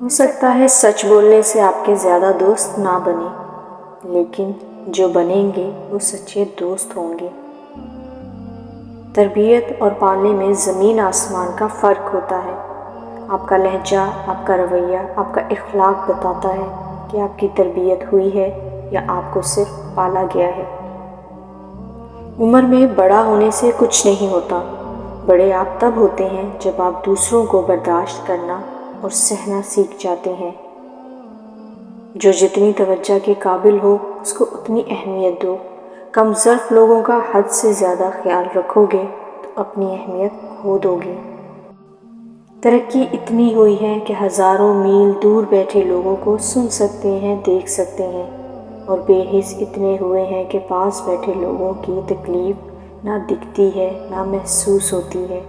ہو سکتا ہے سچ بولنے سے آپ کے زیادہ دوست نہ بنے، لیکن جو بنیں گے وہ سچے دوست ہوں گے۔ تربیت اور پالنے میں زمین آسمان کا فرق ہوتا ہے۔ آپ کا لہجہ، آپ کا رویہ، آپ کا اخلاق بتاتا ہے کہ آپ کی تربیت ہوئی ہے یا آپ کو صرف پالا گیا ہے۔ عمر میں بڑا ہونے سے کچھ نہیں ہوتا، بڑے آپ تب ہوتے ہیں جب آپ دوسروں کو برداشت کرنا اور سہنا سیکھ جاتے ہیں۔ جو جتنی توجہ کے قابل ہو اس کو اتنی اہمیت دو۔ کم ظرف لوگوں کا حد سے زیادہ خیال رکھو گے تو اپنی اہمیت کھو دو گے۔ ترقی اتنی ہوئی ہے کہ ہزاروں میل دور بیٹھے لوگوں کو سن سکتے ہیں، دیکھ سکتے ہیں، اور بے حس اتنے ہوئے ہیں کہ پاس بیٹھے لوگوں کی تکلیف نہ دکھتی ہے نہ محسوس ہوتی ہے۔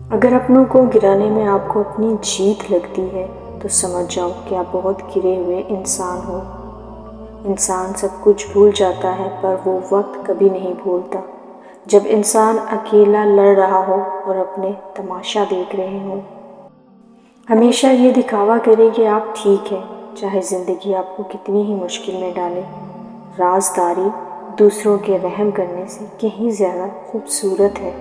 اگر اپنوں کو گرانے میں آپ کو اپنی جیت لگتی ہے تو سمجھ جاؤ کہ آپ بہت گرے ہوئے انسان ہو۔ انسان سب کچھ بھول جاتا ہے پر وہ وقت کبھی نہیں بھولتا جب انسان اکیلا لڑ رہا ہو اور اپنے تماشا دیکھ رہے ہوں۔ ہمیشہ یہ دکھاوا کرے کہ آپ ٹھیک ہیں، چاہے زندگی آپ کو کتنی ہی مشکل میں ڈالے۔ رازداری دوسروں کے رحم کرنے سے کہیں زیادہ خوبصورت ہے۔